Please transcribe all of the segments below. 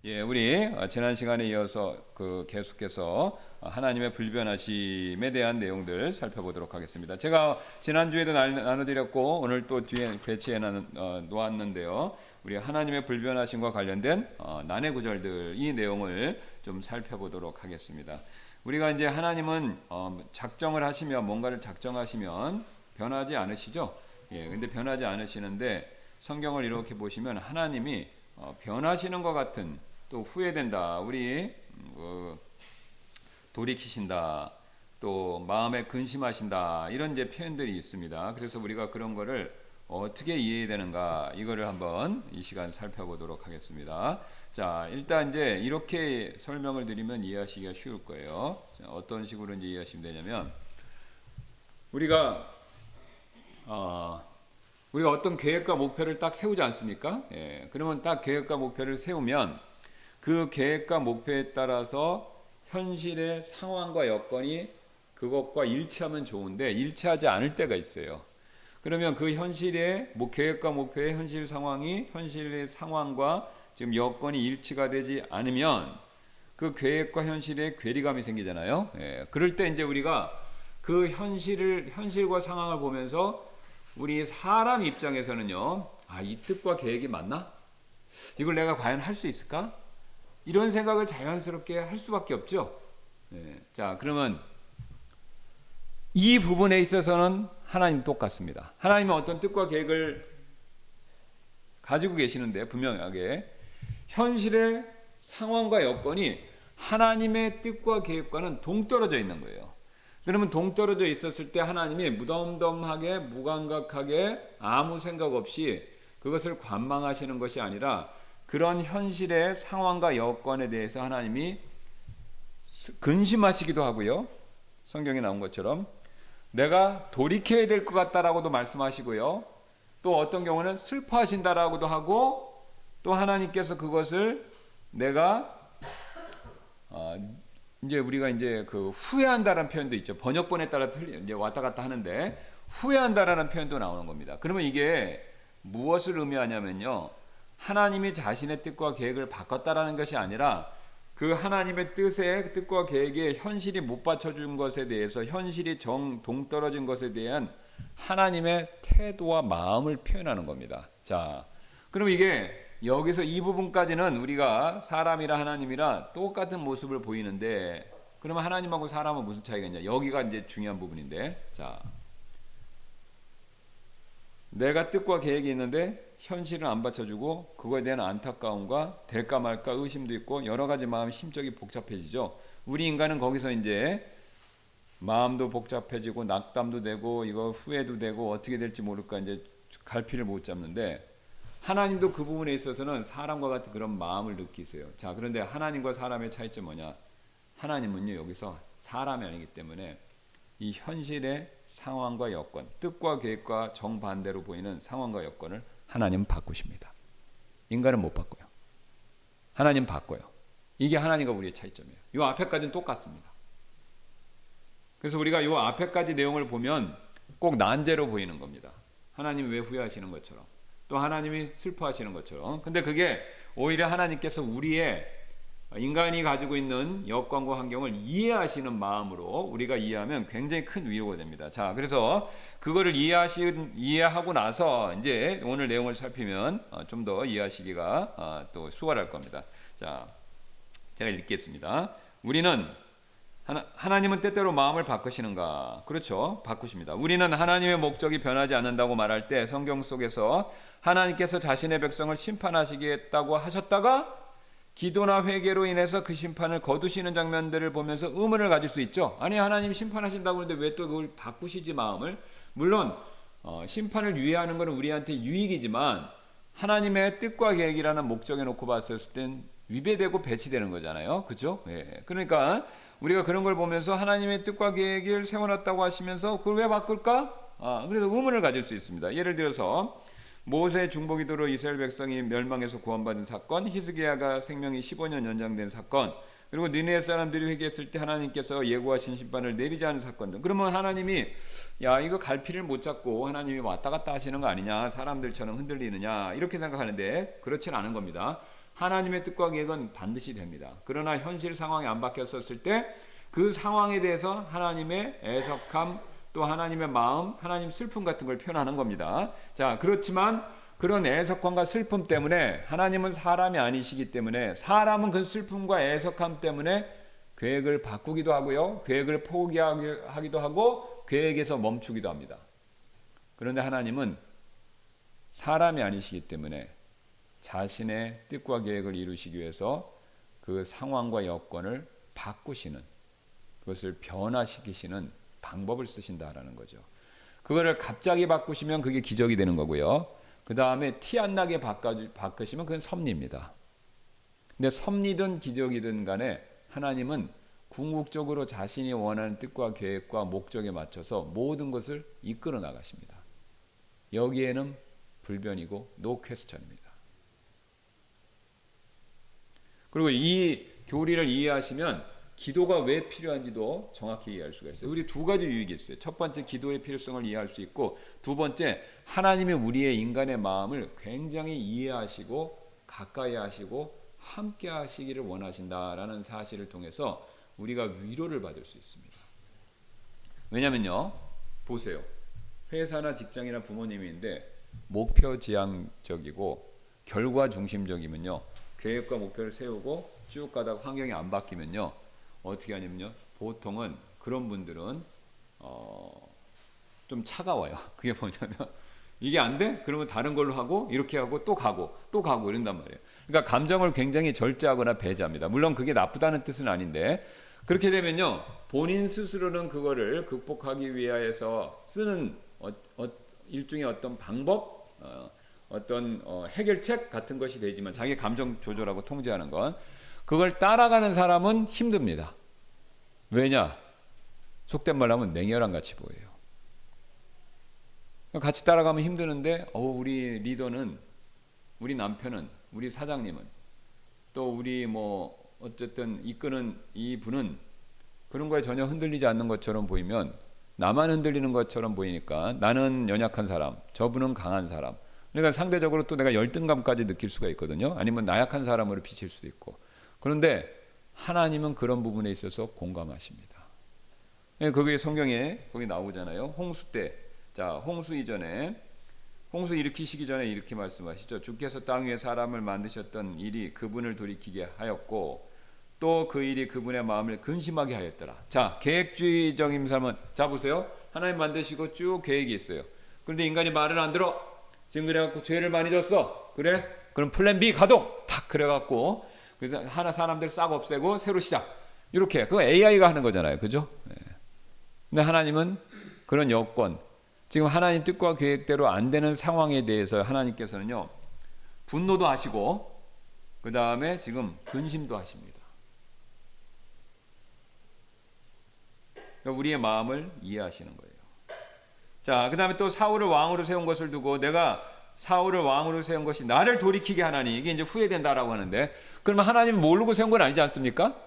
예, 우리 지난 시간에 이어서 계속해서 하나님의 불변하심에 대한 내용들 살펴보도록 하겠습니다. 제가 지난주에도 나눠드렸고 오늘 또 뒤에 배치해 놓았는데요. 우리 하나님의 불변하심과 관련된 난해 구절들 이 내용을 좀 살펴보도록 하겠습니다. 우리가 이제 하나님은 작정을 하시면 뭔가를 작정하시면 변하지 않으시죠? 예, 근데 변하지 않으시는데 성경을 이렇게 보시면 하나님이 변하시는 것 같은 또 후회된다. 우리 돌이키신다. 또 마음에 근심하신다. 이런 이제 표현들이 있습니다. 그래서 우리가 그런 거를 어떻게 이해해야 되는가 이거를 한번 이 시간 살펴보도록 하겠습니다. 자, 일단 이제 이렇게 설명을 드리면 이해하시기가 쉬울 거예요. 자, 어떤 식으로 이제 이해하시면 되냐면 우리가 어떤 계획과 목표를 딱 세우지 않습니까? 예, 그러면 딱 계획과 목표를 세우면 그 계획과 목표에 따라서 현실의 상황과 여건이 그것과 일치하면 좋은데 일치하지 않을 때가 있어요. 그러면 그 현실의 계획과 목표의 현실 상황이 현실의 상황과 지금 여건이 일치가 되지 않으면 그 계획과 현실에 괴리감이 생기잖아요. 예, 그럴 때 이제 우리가 그 현실과 상황을 보면서 우리 사람 입장에서는요, 이 뜻과 계획이 맞나? 이걸 내가 과연 할 수 있을까? 이런 생각을 자연스럽게 할 수밖에 없죠. 네. 자, 그러면 이 부분에 있어서는 하나님 똑같습니다. 하나님은 어떤 뜻과 계획을 가지고 계시는데 분명하게 현실의 상황과 여건이 하나님의 뜻과 계획과는 동떨어져 있는 거예요. 그러면 동떨어져 있었을 때 하나님이 무덤덤하게 무감각하게 아무 생각 없이 그것을 관망하시는 것이 아니라 그런 현실의 상황과 여건에 대해서 하나님이 근심하시기도 하고요. 성경에 나온 것처럼 내가 돌이켜야 될 것 같다라고도 말씀하시고요. 또 어떤 경우는 슬퍼하신다라고도 하고 또 하나님께서 그것을 내가 이제 우리가 이제 그 후회한다라는 표현도 있죠. 번역본에 따라 이제 왔다 갔다 하는데 후회한다라는 표현도 나오는 겁니다. 그러면 이게 무엇을 의미하냐면요. 하나님이 자신의 뜻과 계획을 바꿨다라는 것이 아니라 그 하나님의 뜻과 계획에 현실이 못 받쳐준 것에 대해서 현실이 동떨어진 것에 대한 하나님의 태도와 마음을 표현하는 겁니다. 자, 그럼 이게 여기서 이 부분까지는 우리가 사람이라 하나님이라 똑같은 모습을 보이는데 그러면 하나님하고 사람은 무슨 차이가 있냐? 여기가 이제 중요한 부분인데 자, 내가 뜻과 계획이 있는데 현실은 안 받쳐주고 그거에 대한 안타까움과 될까 말까 의심도 있고 여러 가지 마음 심적이 복잡해지죠. 우리 인간은 거기서 이제 마음도 복잡해지고 낙담도 되고 이거 후회도 되고 어떻게 될지 모를까 이제 갈피를 못 잡는데 하나님도 그 부분에 있어서는 사람과 같은 그런 마음을 느끼세요. 자, 그런데 하나님과 사람의 차이점 뭐냐? 하나님은요 여기서 사람이 아니기 때문에 이 현실의 상황과 여건, 뜻과 계획과 정반대로 보이는 상황과 여건을 하나님은 바꾸십니다. 인간은 못 바꿔요. 하나님 바꿔요. 이게 하나님과 우리의 차이점이에요. 이 앞에까지는 똑같습니다. 그래서 우리가 이 앞에까지 내용을 보면 꼭 난제로 보이는 겁니다. 하나님이 왜 후회하시는 것처럼 또 하나님이 슬퍼하시는 것처럼. 근데 그게 오히려 하나님께서 우리의 인간이 가지고 있는 여건과 환경을 이해하시는 마음으로 우리가 이해하면 굉장히 큰 위로가 됩니다. 자, 그래서 그거를 이해하고 나서 이제 오늘 내용을 살피면 좀 더 이해하시기가 또 수월할 겁니다. 자, 제가 읽겠습니다. 우리는 하나님은 때때로 마음을 바꾸시는가? 그렇죠. 바꾸십니다. 우리는 하나님의 목적이 변하지 않는다고 말할 때 성경 속에서 하나님께서 자신의 백성을 심판하시겠다고 하셨다가 기도나 회개로 인해서 그 심판을 거두시는 장면들을 보면서 의문을 가질 수 있죠. 아니 하나님 심판하신다고 하는데 왜 또 그걸 바꾸시지 마음을? 물론 심판을 유예하는 것은 우리한테 유익이지만 하나님의 뜻과 계획이라는 목적에 놓고 봤을 땐 위배되고 배치되는 거잖아요. 그렇죠? 예. 그러니까 우리가 그런 걸 보면서 하나님의 뜻과 계획을 세워놨다고 하시면서 그걸 왜 바꿀까? 그래서 의문을 가질 수 있습니다. 예를 들어서 모세의 중보기도로 이스라엘 백성이 멸망해서 구원받은 사건, 히스기야가 생명이 15년 연장된 사건, 그리고 니느웨 사람들이 회개했을 때 하나님께서 예고하신 심판을 내리지 않은 사건 등. 그러면 하나님이 이거 갈피를 못 잡고 하나님이 왔다 갔다 하시는 거 아니냐, 사람들처럼 흔들리느냐 이렇게 생각하는데 그렇진 않은 겁니다. 하나님의 뜻과 계획은 반드시 됩니다. 그러나 현실 상황이 안 바뀌었을 때 그 상황에 대해서 하나님의 애석함, 또 하나님의 마음, 하나님 슬픔 같은 걸 표현하는 겁니다. 자, 그렇지만 그런 애석함과 슬픔 때문에 하나님은 사람이 아니시기 때문에 사람은 그 슬픔과 애석함 때문에 계획을 바꾸기도 하고요. 계획을 포기하기도 하고 계획에서 멈추기도 합니다. 그런데 하나님은 사람이 아니시기 때문에 자신의 뜻과 계획을 이루시기 위해서 그 상황과 여건을 바꾸시는, 그것을 변화시키시는 방법을 쓰신다라는 거죠. 그거를 갑자기 바꾸시면 그게 기적이 되는 거고요. 그 다음에 티 안 나게 바꾸시면 그건 섭리입니다. 근데 섭리든 기적이든 간에 하나님은 궁극적으로 자신이 원하는 뜻과 계획과 목적에 맞춰서 모든 것을 이끌어 나가십니다. 여기에는 불변이고 노 퀘스천입니다. 그리고 이 교리를 이해하시면 기도가 왜 필요한지도 정확히 이해할 수가 있어요. 우리 두 가지 유익이 있어요. 첫 번째, 기도의 필요성을 이해할 수 있고, 두 번째, 하나님이 우리의 인간의 마음을 굉장히 이해하시고 가까이 하시고 함께 하시기를 원하신다라는 사실을 통해서 우리가 위로를 받을 수 있습니다. 왜냐면요, 보세요. 회사나 직장이나 부모님인데 목표 지향적이고 결과 중심적이면요, 계획과 목표를 세우고 쭉 가다가 환경이 안 바뀌면요, 어떻게 하냐면요, 보통은 그런 분들은 좀 차가워요. 그게 뭐냐면 이게 안 돼? 그러면 다른 걸로 하고 이렇게 하고 또 가고 이런단 말이에요. 그러니까 감정을 굉장히 절제하거나 배제합니다. 물론 그게 나쁘다는 뜻은 아닌데, 그렇게 되면요, 본인 스스로는 그거를 극복하기 위해서 쓰는 일종의 어떤 방법, 어떤 해결책 같은 것이 되지만 자기 감정 조절하고 통제하는 건, 그걸 따라가는 사람은 힘듭니다. 왜냐? 속된 말로 하면 냉혈한 같이 보여요. 같이 따라가면 힘드는데 우리 리더는, 우리 남편은, 우리 사장님은, 또 우리 어쨌든 이끄는 이 분은 그런 거에 전혀 흔들리지 않는 것처럼 보이면, 나만 흔들리는 것처럼 보이니까 나는 연약한 사람, 저분은 강한 사람, 그러니까 상대적으로 또 내가 열등감까지 느낄 수가 있거든요. 아니면 나약한 사람으로 비칠 수도 있고. 그런데 하나님은 그런 부분에 있어서 공감하십니다. 그게 성경에 거기 나오잖아요. 홍수 때, 자, 홍수 이전에, 홍수 일으키시기 전에 이렇게 말씀하시죠. 주께서 땅 위에 사람을 만드셨던 일이 그분을 돌이키게 하였고 또 그 일이 그분의 마음을 근심하게 하였더라. 자, 계획주의적인 사람은, 자 보세요. 하나님 만드시고 쭉 계획이 있어요. 그런데 인간이 말을 안 들어. 지금 그래갖고 죄를 많이 졌어. 그래? 그럼 플랜 B 가동. 탁 그래갖고 그래서 하나 사람들 싹 없애고 새로 시작. 이렇게 그거 AI가 하는 거잖아요, 그죠? 네. 근데 하나님은 그런 여건, 지금 하나님 뜻과 계획대로 안 되는 상황에 대해서 하나님께서는요, 분노도 하시고 그 다음에 지금 근심도 하십니다. 그러니까 우리의 마음을 이해하시는 거예요. 자, 그 다음에 또 사울을 왕으로 세운 것을 두고, 내가 사울을 왕으로 세운 것이 나를 돌이키게 하나니, 이게 이제 후회된다라고 하는데, 그러면 하나님은 모르고 세운 건 아니지 않습니까?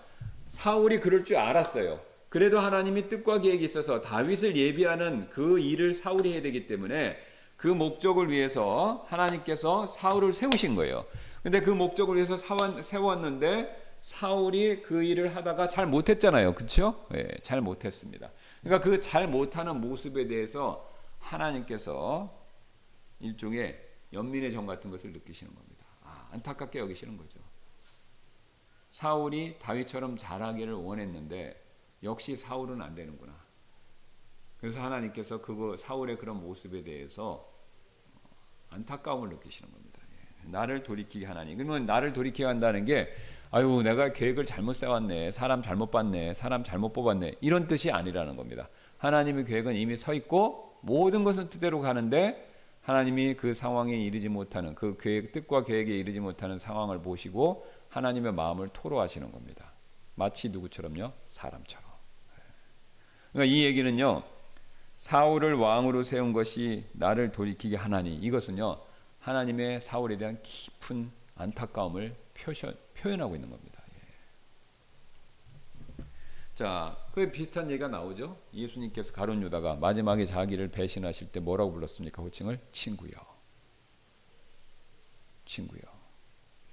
사울이 그럴 줄 알았어요. 그래도 하나님이 뜻과 계획이 있어서 다윗을 예비하는 그 일을 사울이 해야 되기 때문에 그 목적을 위해서 하나님께서 사울을 세우신 거예요. 근데 그 목적을 위해서 세웠는데 사울이 그 일을 하다가 잘 못했잖아요. 그렇죠? 네, 잘 못했습니다. 그러니까 그 잘 못하는 모습에 대해서 하나님께서 일종의 연민의 정 같은 것을 느끼시는 겁니다. 안타깝게 여기시는 거죠. 사울이 다윗처럼 잘하기를 원했는데 역시 사울은 안 되는구나. 그래서 하나님께서 사울의 그런 모습에 대해서 안타까움을 느끼시는 겁니다. 나를 돌이키게 하나니. 그러면 나를 돌이키게 한다는 게, 내가 계획을 잘못 세웠네, 사람 잘못 봤네, 사람 잘못 뽑았네, 이런 뜻이 아니라는 겁니다. 하나님의 계획은 이미 서 있고 모든 것은 뜻대로 가는데, 하나님이 그 상황에 이르지 못하는, 그 계획, 뜻과 계획에 이르지 못하는 상황을 보시고 하나님의 마음을 토로하시는 겁니다. 마치 누구처럼요? 사람처럼. 그러니까 이 얘기는요, 사울을 왕으로 세운 것이 나를 돌이키게 하나니, 이것은요, 하나님의 사울에 대한 깊은 안타까움을 표현하고 있는 겁니다. 자, 그에 비슷한 얘기가 나오죠. 예수님께서 가룟 유다가 마지막에 자기를 배신하실 때 뭐라고 불렀습니까? 호칭을 친구요. 친구요.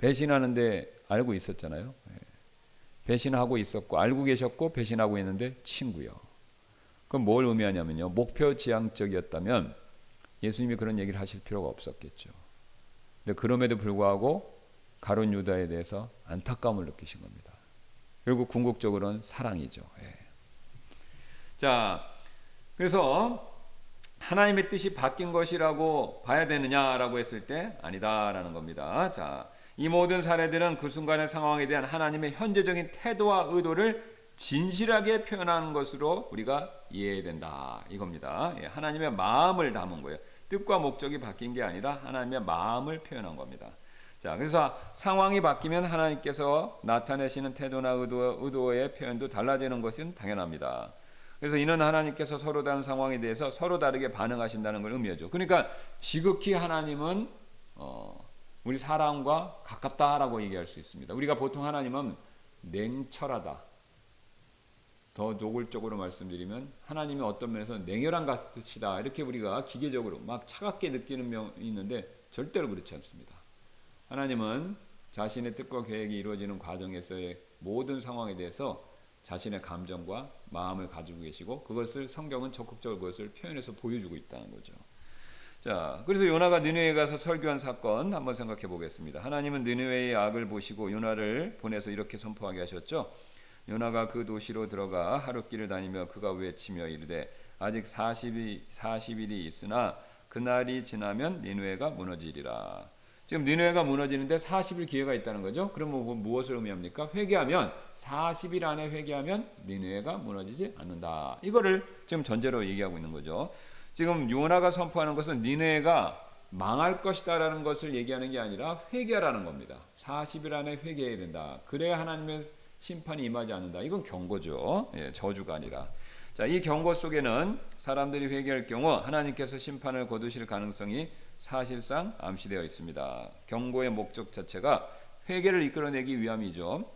배신하는데 알고 있었잖아요. 예. 배신하고 있었고 알고 계셨고 배신하고 있는데 친구요. 그럼 뭘 의미하냐면요. 목표 지향적이었다면 예수님이 그런 얘기를 하실 필요가 없었겠죠. 근데 그럼에도 불구하고 가룟 유다에 대해서 안타까움을 느끼신 겁니다. 결국 궁극적으로는 사랑이죠. 예. 자, 그래서 하나님의 뜻이 바뀐 것이라고 봐야 되느냐라고 했을 때 아니다라는 겁니다. 자, 이 모든 사례들은 그 순간의 상황에 대한 하나님의 현재적인 태도와 의도를 진실하게 표현하는 것으로 우리가 이해해야 된다 이겁니다. 예, 하나님의 마음을 담은 거예요. 뜻과 목적이 바뀐 게 아니라 하나님의 마음을 표현한 겁니다. 자, 그래서 상황이 바뀌면 하나님께서 나타내시는 태도나 의도의 표현도 달라지는 것은 당연합니다. 그래서 이는 하나님께서 서로 다른 상황에 대해서 서로 다르게 반응하신다는 걸 의미하죠. 그러니까 지극히 하나님은 우리 사람과 가깝다라고 얘기할 수 있습니다. 우리가 보통 하나님은 냉철하다. 더 노골적으로 말씀드리면 하나님이 어떤 면에서 냉혈한 같으시다. 이렇게 우리가 기계적으로 막 차갑게 느끼는 면이 있는데 절대로 그렇지 않습니다. 하나님은 자신의 뜻과 계획이 이루어지는 과정에서의 모든 상황에 대해서 자신의 감정과 마음을 가지고 계시고 그것을 성경은 적극적으로 그것을 표현해서 보여주고 있다는 거죠. 자, 그래서 요나가 느느웨에 가서 설교한 사건 한번 생각해 보겠습니다. 하나님은 느느웨의 악을 보시고 요나를 보내서 이렇게 선포하게 하셨죠. 요나가 그 도시로 들어가 하룻길을 다니며 그가 외치며 이르되 아직 40일이 있으나 그날이 지나면 니느웨가 무너지리라. 지금 니느웨가 무너지는데 40일 기회가 있다는 거죠. 그럼 무엇을 의미합니까? 회개하면 40일 안에 회개하면 니느웨가 무너지지 않는다. 이거를 지금 전제로 얘기하고 있는 거죠. 지금 요나가 선포하는 것은 니느웨가 망할 것이다라는 것을 얘기하는 게 아니라 회개하라는 겁니다. 40일 안에 회개해야 된다. 그래야 하나님의 심판이 임하지 않는다. 이건 경고죠. 예, 저주가 아니라. 자, 이 경고 속에는 사람들이 회개할 경우 하나님께서 심판을 거두실 가능성이 사실상 암시되어 있습니다. 경고의 목적 자체가 회개를 이끌어내기 위함이죠.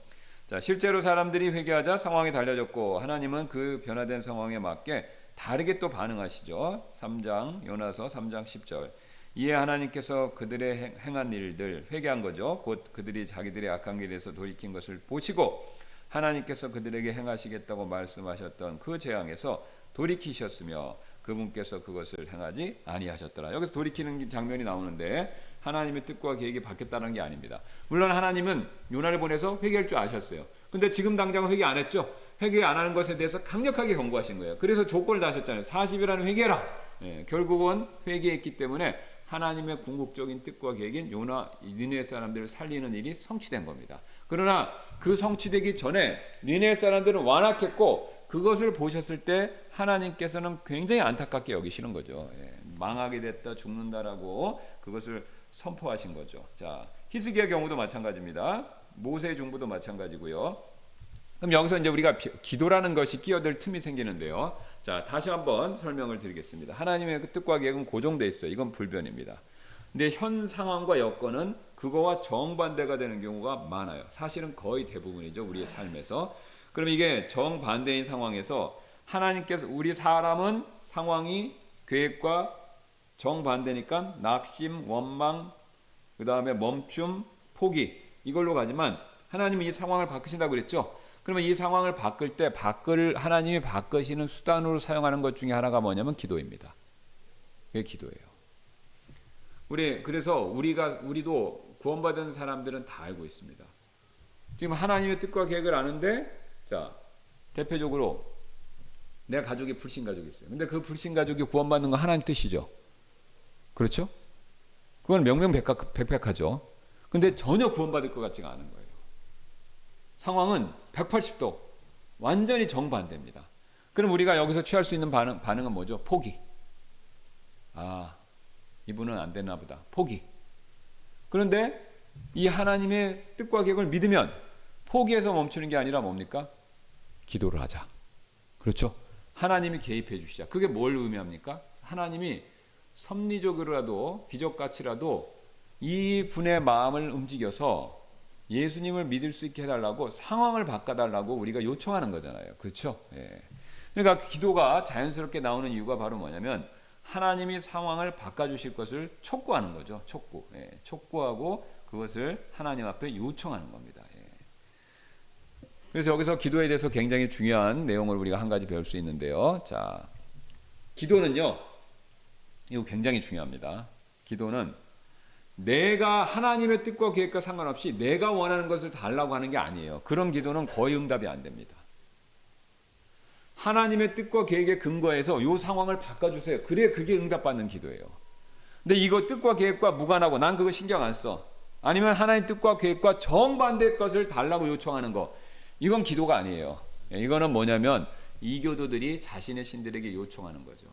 자, 실제로 사람들이 회개하자 상황이 달라졌고 하나님은 그 변화된 상황에 맞게 다르게 또 반응하시죠. 3장 요나서 3장 10절. 이에 하나님께서 그들의 행한 일들 회개한 거죠. 곧 그들이 자기들의 악한 길에서 돌이킨 것을 보시고 하나님께서 그들에게 행하시겠다고 말씀하셨던 그 재앙에서 돌이키셨으며 그분께서 그것을 행하지 아니하셨더라. 여기서 돌이키는 장면이 나오는데 하나님의 뜻과 계획이 바뀌었다는 게 아닙니다. 물론 하나님은 요나를 보내서 회개할 줄 아셨어요. 근데 지금 당장은 회개 안 했죠. 회개 안 하는 것에 대해서 강력하게 경고하신 거예요. 그래서 조건을 다셨잖아요. 40일 안에 회개해라. 예, 결국은 회개했기 때문에 하나님의 궁극적인 뜻과 계획인 요나 니느웨 사람들을 살리는 일이 성취된 겁니다. 그러나 그 성취되기 전에 니느웨 사람들은 완악했고 그것을 보셨을 때 하나님께서는 굉장히 안타깝게 여기시는 거죠. 예, 망하게 됐다 죽는다라고 그것을 선포하신 거죠. 자, 히스기야 경우도 마찬가지입니다. 모세의 중부도 마찬가지고요. 그럼 여기서 이제 우리가 기도라는 것이 끼어들 틈이 생기는데요. 자, 다시 한번 설명을 드리겠습니다. 하나님의 그 뜻과 계획은 고정돼 있어요. 이건 불변입니다. 근데 현 상황과 여건은 그거와 정반대가 되는 경우가 많아요. 사실은 거의 대부분이죠. 우리의 삶에서. 그럼 이게 정반대인 상황에서 하나님께서 우리 사람은 상황이 계획과 정반대니까 낙심, 원망, 그 다음에 멈춤, 포기 이걸로 가지만 하나님은 이 상황을 바꾸신다고 그랬죠. 그러면 이 상황을 바꿀 때 하나님이 바꾸시는 수단으로 사용하는 것 중에 하나가 뭐냐면 기도입니다. 그게 기도예요. 그래서 우리도 구원받은 사람들은 다 알고 있습니다. 지금 하나님의 뜻과 계획을 아는데, 자, 대표적으로 내 가족이 불신 가족이 있어요. 근데 그 불신 가족이 구원받는 건 하나님 뜻이죠. 그렇죠? 그건 명명백백하죠. 근데 전혀 구원받을 것 같지가 않은 거예요. 상황은 180도 완전히 정반대입니다. 그럼 우리가 여기서 취할 수 있는 반응은 뭐죠? 포기. 아, 이분은 안 되나 보다. 포기. 그런데 이 하나님의 뜻과 계획을 믿으면 포기해서 멈추는 게 아니라 뭡니까? 기도를 하자. 그렇죠? 하나님이 개입해 주시자. 그게 뭘 의미합니까? 하나님이 섭리적으로라도 기적같이라도 이 분의 마음을 움직여서 예수님을 믿을 수 있게 해달라고 상황을 바꿔달라고 우리가 요청하는 거잖아요. 그렇죠? 예. 그러니까 기도가 자연스럽게 나오는 이유가 바로 뭐냐면 하나님이 상황을 바꿔주실 것을 촉구하는 거죠. 촉구. 예. 촉구하고 그것을 하나님 앞에 요청하는 겁니다. 예. 그래서 여기서 기도에 대해서 굉장히 중요한 내용을 우리가 한 가지 배울 수 있는데요. 자, 기도는요, 이거 굉장히 중요합니다. 기도는 내가 하나님의 뜻과 계획과 상관없이 내가 원하는 것을 달라고 하는 게 아니에요. 그런 기도는 거의 응답이 안 됩니다. 하나님의 뜻과 계획에 근거해서 이 상황을 바꿔주세요. 그래, 그게 응답받는 기도예요. 근데 이거 뜻과 계획과 무관하고 난 그거 신경 안 써. 아니면 하나님 뜻과 계획과 정반대의 것을 달라고 요청하는 거, 이건 기도가 아니에요. 이거는 뭐냐면 이교도들이 자신의 신들에게 요청하는 거죠.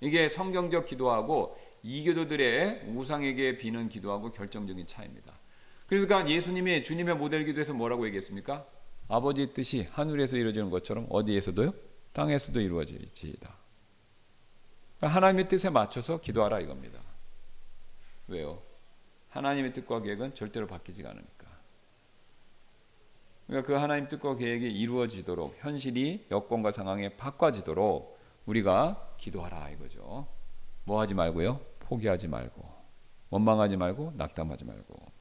이게 성경적 기도하고 이교도들의 우상에게 비는 기도하고 결정적인 차이입니다. 그러니까 예수님이 주님의 모델 기도에서 뭐라고 얘기했습니까? 아버지의 뜻이 하늘에서 이루어지는 것처럼 어디에서도요? 땅에서도 이루어질지이다. 그러니까 하나님의 뜻에 맞춰서 기도하라 이겁니다. 왜요? 하나님의 뜻과 계획은 절대로 바뀌지가 않으니까. 그러니까 그 하나님 뜻과 계획이 이루어지도록, 현실이 여건과 상황에 바꿔지도록 우리가 기도하라 이거죠. 뭐 하지 말고요? 포기하지 말고, 원망하지 말고, 낙담하지 말고.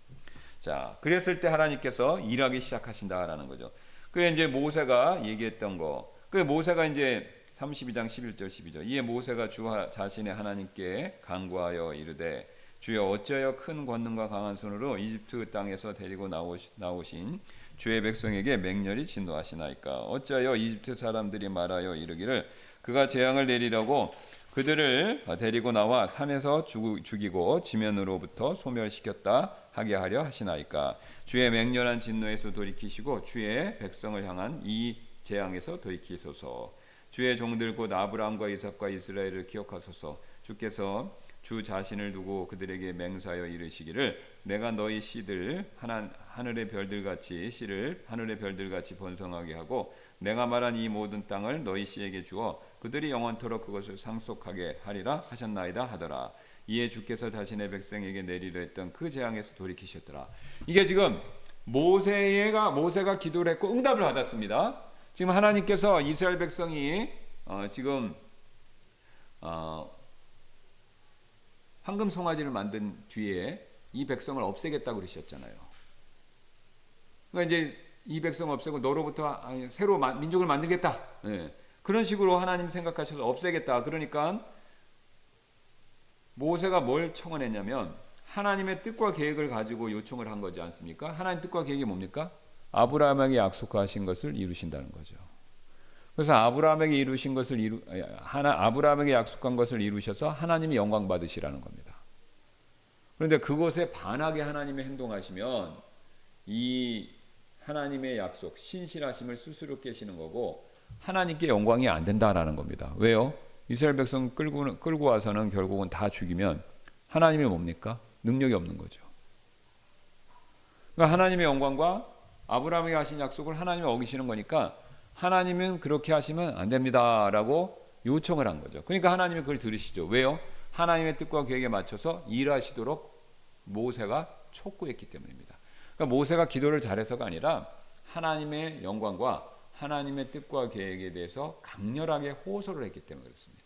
자, 그랬을 때 하나님께서 일하기 시작하신다라는 거죠. 그래 이제 모세가 얘기했던 거. 그 모세가 이제 32장 11절 12절. 이에 모세가 주 자신의 하나님께 간구하여 이르되 주여 어찌하여 큰 권능과 강한 손으로 이집트 땅에서 데리고 나오신 주의 백성에게 맹렬히 진노하시나이까. 어찌하여 이집트 사람들이 말하여 이르기를 그가 재앙을 내리려고 그들을 데리고 나와 산에서 죽이고 지면으로부터 소멸시켰다 하게 하려 하시나이까. 주의 맹렬한 진노에서 돌이키시고 주의 백성을 향한 이 재앙에서 돌이키소서. 주의 종들 곧 아브라함과 이삭과 이스라엘을 기억하소서. 주께서 주 자신을 두고 그들에게 맹세하여 이르시기를 내가 너희 씨들 하늘의 별들같이 씨를 하늘의 별들같이 번성하게 하고 내가 말한 이 모든 땅을 너희 씨에게 주어 그들이 영원토록 그것을 상속하게 하리라 하셨나이다 하더라. 이에 주께서 자신의 백성에게 내리려 했던 그 재앙에서 돌이키셨더라. 이게 지금 모세가 기도를 했고 응답을 받았습니다. 지금 하나님께서 이스라엘 백성이 지금 황금 송아지를 만든 뒤에 이 백성을 없애겠다고 그러셨잖아요. 그러니까 이제 이 백성 없애고 너로부터 새로 민족을 만들겠다. 네. 그런 식으로 하나님 생각하셔서 없애겠다. 그러니까 모세가 뭘 청원했냐면 하나님의 뜻과 계획을 가지고 요청을 한 거지 않습니까? 하나님 뜻과 계획이 뭡니까? 아브라함에게 약속하신 것을 이루신다는 거죠. 그래서 아브라함에게 아브라함에게 약속한 것을 이루셔서 하나님이 영광 받으시라는 겁니다. 그런데 그것에 반하게 하나님이 행동하시면 이 하나님의 약속, 신실하심을 스스로 깨시는 거고 하나님께 영광이 안 된다라는 겁니다. 왜요? 이스라엘 백성 끌고 와서는 결국은 다 죽이면 하나님이 뭡니까? 능력이 없는 거죠. 그러니까 하나님의 영광과 아브라함에게 하신 약속을 하나님이 어기시는 거니까 하나님은 그렇게 하시면 안 됩니다라고 요청을 한 거죠. 그러니까 하나님이 그걸 들으시죠. 왜요? 하나님의 뜻과 계획에 맞춰서 일하시도록 모세가 촉구했기 때문입니다. 그러니까 모세가 기도를 잘해서가 아니라 하나님의 영광과 하나님의 뜻과 계획에 대해서 강렬하게 호소를 했기 때문에 그렇습니다.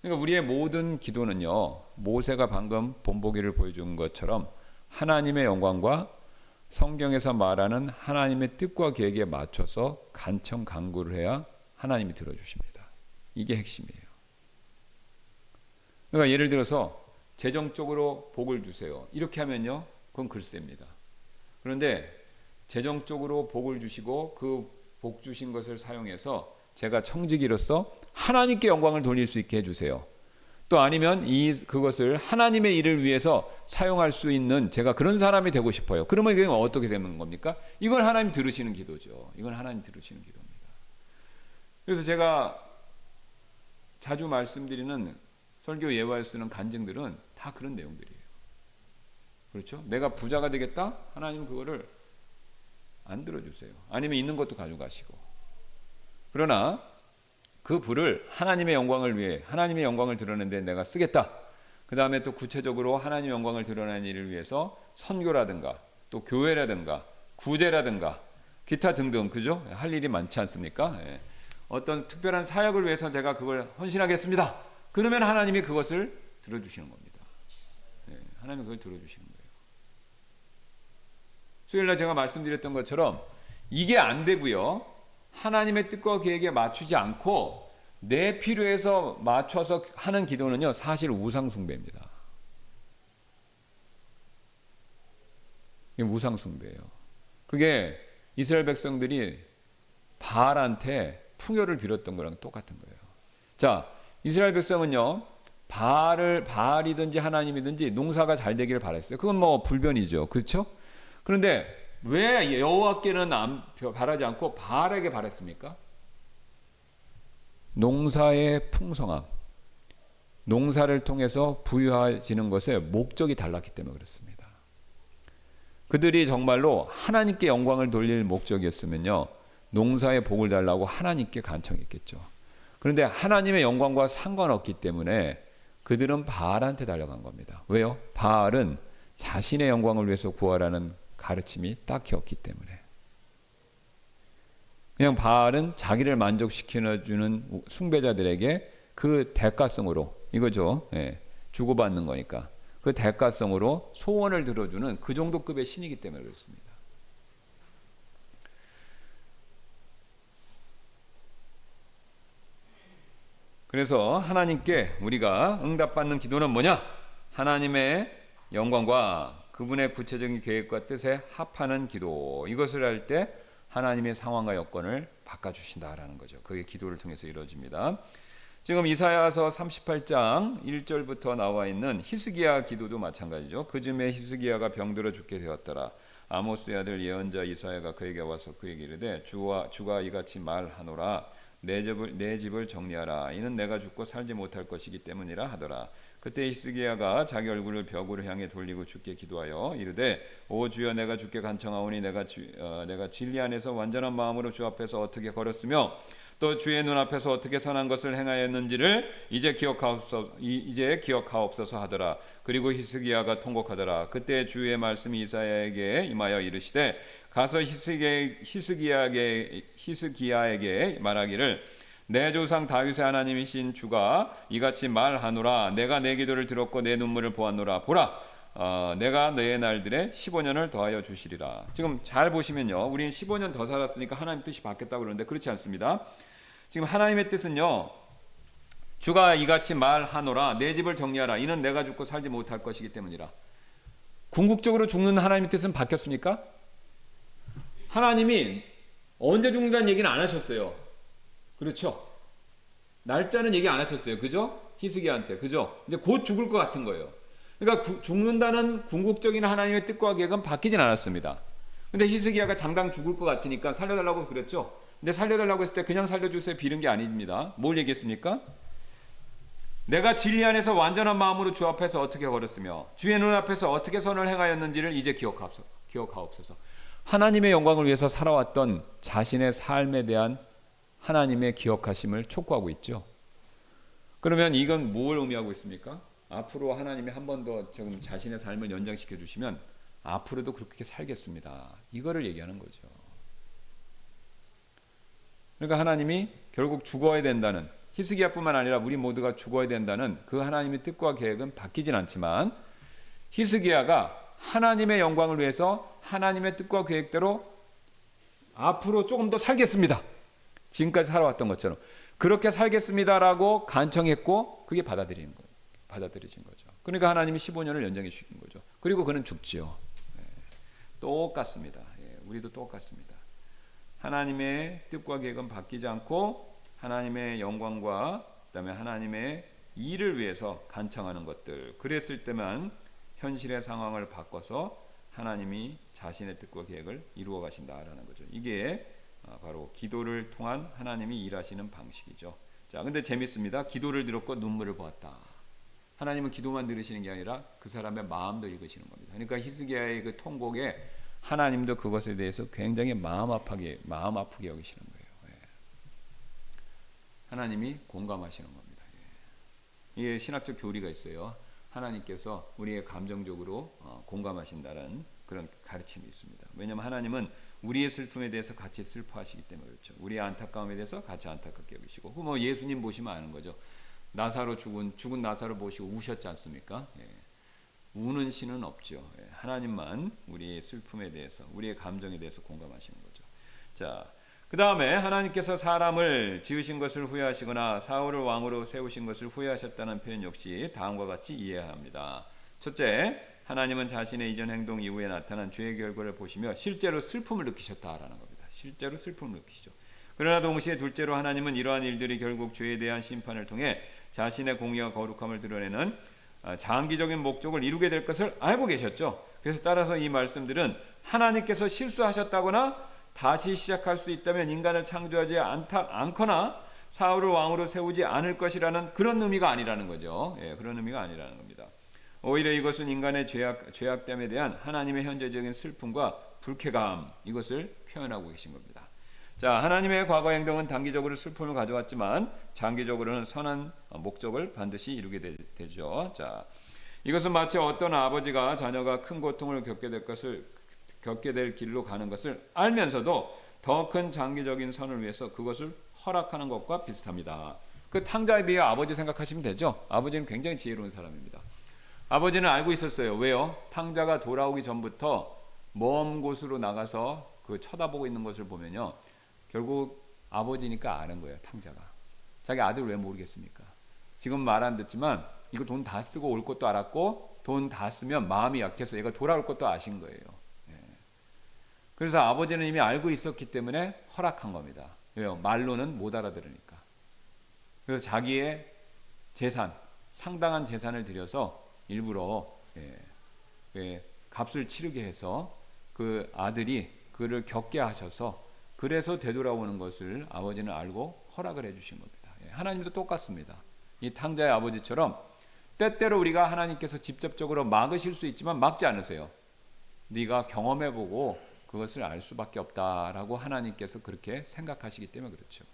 그러니까 우리의 모든 기도는요, 모세가 방금 본보기를 보여준 것처럼 하나님의 영광과 성경에서 말하는 하나님의 뜻과 계획에 맞춰서 간청 간구를 해야 하나님이 들어주십니다. 이게 핵심이에요. 그러니까 예를 들어서 재정적으로 복을 주세요. 이렇게 하면요, 그건 글쎄입니다. 그런데 재정적으로 복을 주시고 그 복 주신 것을 사용해서 제가 청지기로서 하나님께 영광을 돌릴 수 있게 해주세요. 또 아니면 그것을 하나님의 일을 위해서 사용할 수 있는 제가 그런 사람이 되고 싶어요. 그러면 이게 어떻게 되는 겁니까? 이건 하나님 들으시는 기도죠. 이건 하나님 들으시는 기도입니다. 그래서 제가 자주 말씀드리는 설교 예화에 쓰는 간증들은 다 그런 내용들이에요. 그렇죠? 내가 부자가 되겠다? 하나님은 그거를 안 들어주세요. 아니면 있는 것도 가져가시고. 그러나 그 부를 하나님의 영광을 위해 하나님의 영광을 드러내는 데 내가 쓰겠다. 그 다음에 또 구체적으로 하나님의 영광을 드러내는 일을 위해서 선교라든가 또 교회라든가 구제라든가 기타 등등, 그죠? 할 일이 많지 않습니까? 예. 어떤 특별한 사역을 위해서 제가 그걸 헌신하겠습니다. 그러면 하나님이 그것을 들어주시는 겁니다. 예. 하나님이 그걸 들어주시는 거예요. 수요일날 제가 말씀드렸던 것처럼 이게 안 되고요. 하나님의 뜻과 계획에 맞추지 않고 내 필요에서 맞춰서 하는 기도는요, 사실 우상 숭배입니다. 이게 우상 숭배예요. 그게 이스라엘 백성들이 바알한테 풍요를 빌었던 거랑 똑같은 거예요. 자, 이스라엘 백성은요, 바알이든지 하나님이든지 농사가 잘 되기를 바랬어요. 그건 뭐 불변이죠. 그렇죠? 그런데 왜 여호와께는 바라지 않고 바알에게 바랬습니까? 농사의 풍성함, 농사를 통해서 부유해지는 것에 목적이 달랐기 때문에 그렇습니다. 그들이 정말로 하나님께 영광을 돌릴 목적이었으면요, 농사의 복을 달라고 하나님께 간청했겠죠. 그런데 하나님의 영광과 상관없기 때문에 그들은 바알한테 달려간 겁니다. 왜요? 바알은 자신의 영광을 위해서 구하라는 가르침이 딱히 없기 때문에. 그냥 바알은 자기를 만족시켜주는 숭배자들에게 그 대가성으로, 이거죠. 예, 주고받는 거니까. 그 대가성으로 소원을 들어주는 그 정도 급의 신이기 때문에 그렇습니다. 그래서 하나님께 우리가 응답받는 기도는 뭐냐? 하나님의 영광과 그분의 구체적인 계획과 뜻에 합하는 기도. 이것을 할 때 하나님의 상황과 여건을 바꿔주신다라는 거죠. 그게 기도를 통해서 이루어집니다. 지금 이사야서 38장 1절부터 나와 있는 히스기야 기도도 마찬가지죠. 그즈음에 히스기야가 병들어 죽게 되었더라. 아모스의 아들 예언자 이사야가 그에게 와서 그에게 이르되 주가 이같이 말하노라. 내 집을 정리하라. 이는 내가 죽고 살지 못할 것이기 때문이라 하더라. 그때 히스기야가 자기 얼굴을 벽으로 향해 돌리고 주께 기도하여 이르되 오 주여 내가 주께 간청하오니 내가 진리 안에서 완전한 마음으로 주 앞에서 어떻게 걸었으며 또 주의 눈앞에서 어떻게 선한 것을 행하였는지를 이제 기억하옵소서 하더라. 그리고 히스기야가 통곡하더라. 그때 주의 말씀이 이사야에게 임하여 이르시되 가서 히스기야에게 말하기를 내 조상 다윗의 하나님이신 주가 이같이 말하노라. 내가 내 기도를 들었고 내 눈물을 보았노라. 보라, 내가 내 날들에 15년을 더하여 주시리라. 지금 잘 보시면요, 우리는 15년 더 살았으니까 하나님 뜻이 바뀌었다고 그러는데 그렇지 않습니다. 지금 하나님의 뜻은요, 주가 이같이 말하노라. 내 집을 정리하라. 이는 내가 죽고 살지 못할 것이기 때문이라. 궁극적으로 죽는 하나님의 뜻은 바뀌었습니까? 하나님이 언제 죽는다는 얘기는 안 하셨어요. 그렇죠? 날짜는 얘기 안 하셨어요. 그죠? 히스기야한테. 그죠? 이제 곧 죽을 것 같은 거예요. 그러니까 죽는다는 궁극적인 하나님의 뜻과 계획은 바뀌진 않았습니다. 근데 히스기야가 장당 죽을 것 같으니까 살려달라고 그랬죠. 근데 살려달라고 했을 때 그냥 살려주세요 빌은 게 아닙니다. 뭘 얘기했습니까? 내가 진리 안에서 완전한 마음으로 주 앞에서 어떻게 걸었으며 주의 눈앞에서 어떻게 선을 행하였는지를 이제 기억하옵소서. 하나님의 영광을 위해서 살아왔던 자신의 삶에 대한 하나님의 기억하심을 촉구하고 있죠. 그러면 이건 뭘 의미하고 있습니까? 앞으로 하나님이 한 번 더 지금 자신의 삶을 연장시켜 주시면 앞으로도 그렇게 살겠습니다. 이거를 얘기하는 거죠. 그러니까 하나님이 결국 죽어야 된다는, 히스기야뿐만 아니라 우리 모두가 죽어야 된다는 그 하나님의 뜻과 계획은 바뀌진 않지만 히스기야가 하나님의 영광을 위해서 하나님의 뜻과 계획대로 앞으로 조금 더 살겠습니다. 지금까지 살아왔던 것처럼 그렇게 살겠습니다라고 간청했고 그게 받아들여진 거죠. 그러니까 하나님이 15년을 연장해 주신 거죠. 그리고 그는 죽지요. 똑같습니다. 우리도 똑같습니다. 하나님의 뜻과 계획은 바뀌지 않고 하나님의 영광과 그다음에 하나님의 일을 위해서 간청하는 것들, 그랬을 때만 현실의 상황을 바꿔서 하나님이 자신의 뜻과 계획을 이루어 가신다라는 거죠. 이게 바로 기도를 통한 하나님이 일하시는 방식이죠. 자, 근데 재밌습니다. 기도를 들었고 눈물을 보았다. 하나님은 기도만 들으시는 게 아니라 그 사람의 마음도 읽으시는 겁니다. 그러니까 히스기야의 그 통곡에 하나님도 그것에 대해서 굉장히 마음 아프게 여기시는 거예요. 하나님이 공감하시는 겁니다. 이게 신학적 교리가 있어요. 하나님께서 우리의 감정적으로 공감하신다는 그런 가르침이 있습니다. 왜냐하면 하나님은 우리의 슬픔에 대해서 같이 슬퍼하시기 때문에 그렇죠. 우리의 안타까움에 대해서 같이 안타깝게 여기시고, 뭐 예수님 보시면 아는 거죠. 나사로 죽은 나사로 보시고 우셨지 않습니까? 우는 신은 없죠. 하나님만 우리의 슬픔에 대해서, 우리의 감정에 대해서 공감하시는 거죠. 자, 그 다음에 하나님께서 사람을 지으신 것을 후회하시거나 사울을 왕으로 세우신 것을 후회하셨다는 표현 역시 다음과 같이 이해해야 합니다. 첫째, 하나님은 자신의 이전 행동 이후에 나타난 죄의 결과를 보시며 실제로 슬픔을 느끼셨다라는 겁니다. 실제로 슬픔을 느끼시죠. 그러나 동시에 둘째로 하나님은 이러한 일들이 결국 죄에 대한 심판을 통해 자신의 공의와 거룩함을 드러내는 장기적인 목적을 이루게 될 것을 알고 계셨죠. 그래서 따라서 이 말씀들은 하나님께서 실수하셨다거나 다시 시작할 수 있다면 인간을 창조하지 않거나 사울을 왕으로 세우지 않을 것이라는 그런 의미가 아니라는 거죠. 그런 의미가 아니라는 겁니다. 오히려 이것은 인간의 죄악됨에 대한 하나님의 현재적인 슬픔과 불쾌감, 이것을 표현하고 계신 겁니다. 자, 하나님의 과거 행동은 단기적으로 슬픔을 가져왔지만 장기적으로는 선한 목적을 반드시 이루게 되죠. 자, 이것은 마치 어떤 아버지가 자녀가 큰 고통을 겪게 될 길로 가는 것을 알면서도 더 큰 장기적인 선을 위해서 그것을 허락하는 것과 비슷합니다. 그 탕자에 비해 아버지 생각하시면 되죠. 아버지는 굉장히 지혜로운 사람입니다. 아버지는 알고 있었어요. 왜요? 탕자가 돌아오기 전부터 먼 곳으로 나가서 그 쳐다보고 있는 것을 보면요, 결국 아버지니까 아는 거예요. 탕자가 자기 아들 왜 모르겠습니까? 지금 말 안 듣지만 이거 돈 다 쓰고 올 것도 알았고 돈 다 쓰면 마음이 약해서 얘가 돌아올 것도 아신 거예요. 그래서 아버지는 이미 알고 있었기 때문에 허락한 겁니다. 왜요? 말로는 못 알아들으니까. 그래서 자기의 재산, 상당한 재산을 들여서 일부러 값을 치르게 해서 그 아들이 그를 겪게 하셔서, 그래서 되돌아오는 것을 아버지는 알고 허락을 해주신 겁니다. 하나님도 똑같습니다. 이 탕자의 아버지처럼 때때로 우리가 하나님께서 직접적으로 막으실 수 있지만 막지 않으세요. 네가 경험해보고 그것을 알 수밖에 없다라고 하나님께서 그렇게 생각하시기 때문에 그렇죠.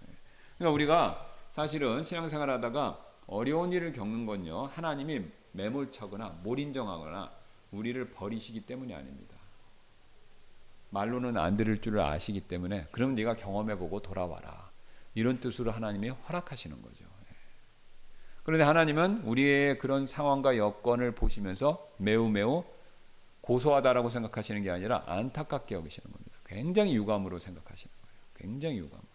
그러니까 우리가 사실은 신앙생활 하다가 어려운 일을 겪는 건요, 하나님이 매몰차거나 몰인정하거나 우리를 버리시기 때문이 아닙니다. 말로는 안 들을 줄을 아시기 때문에 그럼 네가 경험해보고 돌아와라, 이런 뜻으로 하나님이 허락하시는 거죠. 그런데 하나님은 우리의 그런 상황과 여건을 보시면서 매우 고소하다라고 생각하시는 게 아니라 안타깝게 여기시는 겁니다. 굉장히 유감으로 생각하시는 거예요. 굉장히 유감으로.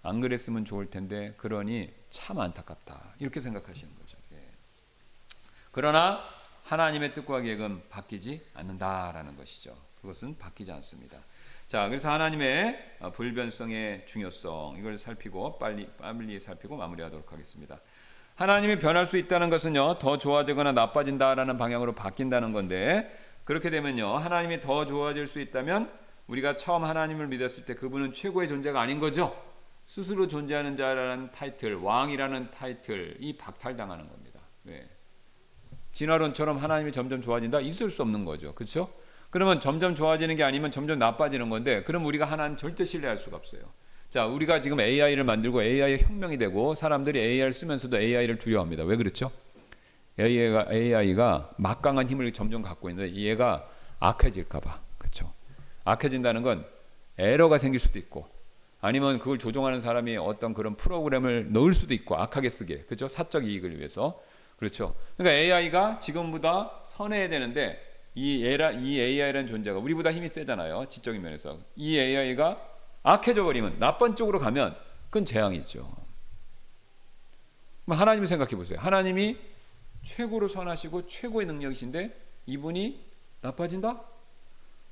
안 그랬으면 좋을 텐데 그러니 참 안타깝다, 이렇게 생각하시는 거죠. 그러나 하나님의 뜻과 계획은 바뀌지 않는다라는 것이죠. 그것은 바뀌지 않습니다. 자, 그래서 하나님의 불변성의 중요성, 이걸 살피고 빨리 살피고 마무리하도록 하겠습니다. 하나님이 변할 수 있다는 것은요, 더 좋아지거나 나빠진다라는 방향으로 바뀐다는 건데, 그렇게 되면요, 하나님이 더 좋아질 수 있다면 우리가 처음 하나님을 믿었을 때 그분은 최고의 존재가 아닌 거죠. 스스로 존재하는 자라는 타이틀, 왕이라는 타이틀이 박탈당하는 겁니다. 왜? 진화론처럼 하나님이 점점 좋아진다? 있을 수 없는 거죠. 그렇죠? 그러면 점점 좋아지는 게 아니면 점점 나빠지는 건데, 그럼 우리가 하나님 절대 신뢰할 수가 없어요. 자, 우리가 지금 AI를 만들고 AI의 혁명이 되고 사람들이 AI를 쓰면서도 AI를 두려워합니다. 왜 그렇죠? AI가 막강한 힘을 점점 갖고 있는데 얘가 악해질까 봐. 그렇죠? 악해진다는 건 에러가 생길 수도 있고, 아니면 그걸 조종하는 사람이 어떤 그런 프로그램을 넣을 수도 있고, 악하게 쓰게. 그렇죠? 사적 이익을 위해서. 그렇죠? 그러니까 AI가 지금보다 선해야 되는데 이 AI라는 존재가 우리보다 힘이 세잖아요. 지적인 면에서. 이 AI가 악해져 버리면, 나쁜 쪽으로 가면 그건 재앙이죠. 하나님을 생각해 보세요. 하나님이 최고로 선하시고 최고의 능력이신데 이분이 나빠진다?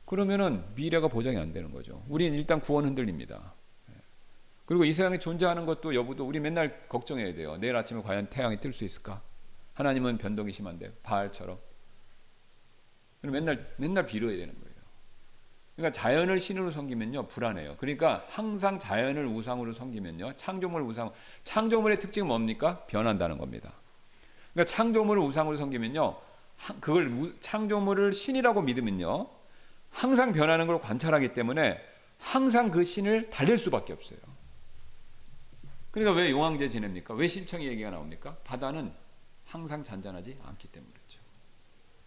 그러면은 미래가 보장이 안 되는 거죠. 우리는 일단 구원 흔들립니다. 그리고 이 세상에 존재하는 것도 여부도 우리 맨날 걱정해야 돼요. 내일 아침에 과연 태양이 뜰 수 있을까? 하나님은 변동이 심한데 바알처럼. 맨날 빌어야 되는 거예요. 그러니까 자연을 신으로 섬기면요 불안해요. 그러니까 항상 자연을 우상으로 섬기면요, 창조물의 특징은 뭡니까? 변한다는 겁니다. 그러니까 창조물을 우상으로 섬기면요, 그걸 창조물을 신이라고 믿으면요, 항상 변하는 걸 관찰하기 때문에 항상 그 신을 달랠 수밖에 없어요. 그러니까 왜 용왕제 지냅니까? 왜 심청이 얘기가 나옵니까? 바다는 항상 잔잔하지 않기 때문에 그렇죠.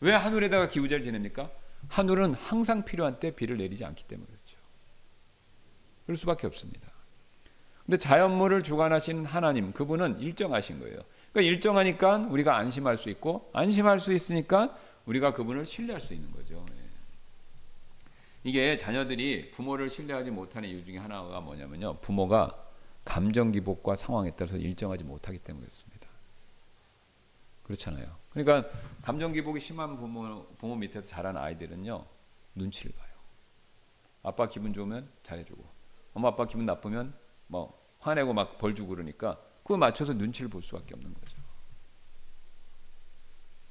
왜 하늘에다가 기우제를 지냅니까? 하늘은 항상 필요한 때 비를 내리지 않기 때문에 그렇죠. 그럴 수밖에 없습니다. 근데 자연물을 주관하신 하나님, 그분은 일정하신 거예요. 그러니까 일정하니까 우리가 안심할 수 있고, 안심할 수 있으니까 우리가 그분을 신뢰할 수 있는 거죠. 예. 이게 자녀들이 부모를 신뢰하지 못하는 이유 중에 하나가 뭐냐면요. 부모가 감정 기복과 상황에 따라서 일정하지 못하기 때문에 그렇습니다. 그렇잖아요. 그러니까 감정 기복이 심한 부모 밑에서 자란 아이들은요. 눈치를 봐요. 아빠 기분 좋으면 잘해주고 엄마 아빠 기분 나쁘면 뭐 화내고 막 벌 주고 그러니까 그거 맞춰서 눈치를 볼 수밖에 없는 거죠.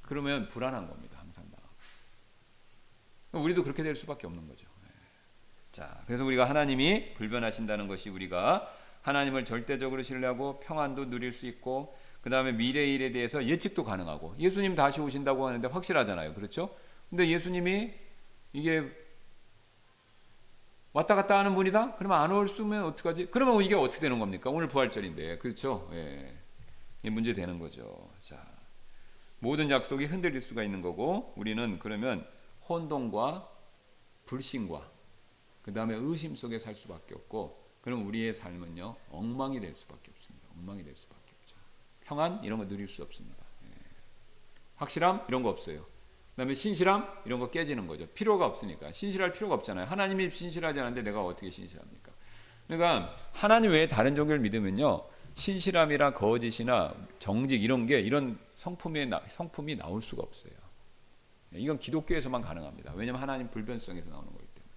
그러면 불안한 겁니다. 항상 우리도 그렇게 될 수밖에 없는 거죠. 자, 그래서 우리가 하나님이 불변하신다는 것이 우리가 하나님을 절대적으로 신뢰하고 평안도 누릴 수 있고 그 다음에 미래의 일에 대해서 예측도 가능하고 예수님 다시 오신다고 하는데 확실하잖아요. 그렇죠? 근데 예수님이 이게 왔다 갔다 하는 분이다? 그러면 안 올 수면 어떡하지? 그러면 이게 어떻게 되는 겁니까? 오늘 부활절인데. 그렇죠? 예. 이게 문제 되는 거죠. 자, 모든 약속이 흔들릴 수가 있는 거고 우리는 그러면 혼돈과 불신과 그 다음에 의심 속에 살 수밖에 없고 그럼 우리의 삶은요 엉망이 될 수밖에 없습니다. 엉망이 될 수밖에 없죠. 평안 이런 거 누릴 수 없습니다. 예. 확실함 이런 거 없어요. 그 다음에 신실함 이런 거 깨지는 거죠. 필요가 없으니까. 신실할 필요가 없잖아요. 하나님이 신실하지 않은데 내가 어떻게 신실합니까? 그러니까 하나님 외에 다른 종교를 믿으면요 신실함이나 거짓이나 정직 이런 게 이런 성품이 나올 수가 없어요. 이건 기독교에서만 가능합니다. 왜냐하면 하나님 불변성에서 나오는 거기 때문에.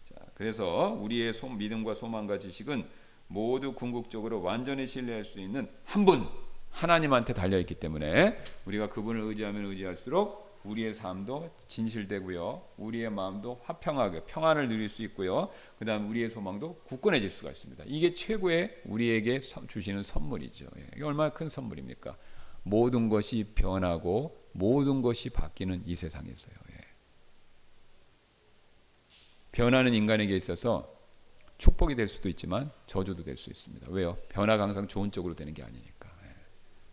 자, 그래서 우리의 믿음과 소망과 지식은 모두 궁극적으로 완전히 신뢰할 수 있는 한 분 하나님한테 달려있기 때문에 우리가 그분을 의지하면 의지할수록 우리의 삶도 진실되고요. 우리의 마음도 화평하게 평안을 누릴 수 있고요. 그 다음 우리의 소망도 굳건해질 수가 있습니다. 이게 최고의 우리에게 주시는 선물이죠. 이게 얼마나 큰 선물입니까? 모든 것이 변하고 모든 것이 바뀌는 이 세상에서요. 변하는 인간에게 있어서 축복이 될 수도 있지만 저주도 될 수 있습니다. 왜요? 변화가 항상 좋은 쪽으로 되는 게 아니니까.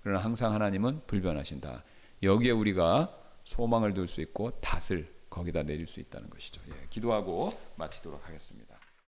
그러나 항상 하나님은 불변하신다. 여기에 우리가 소망을 둘 수 있고 닷을 거기다 내릴 수 있다는 것이죠. 기도하고 마치도록 하겠습니다.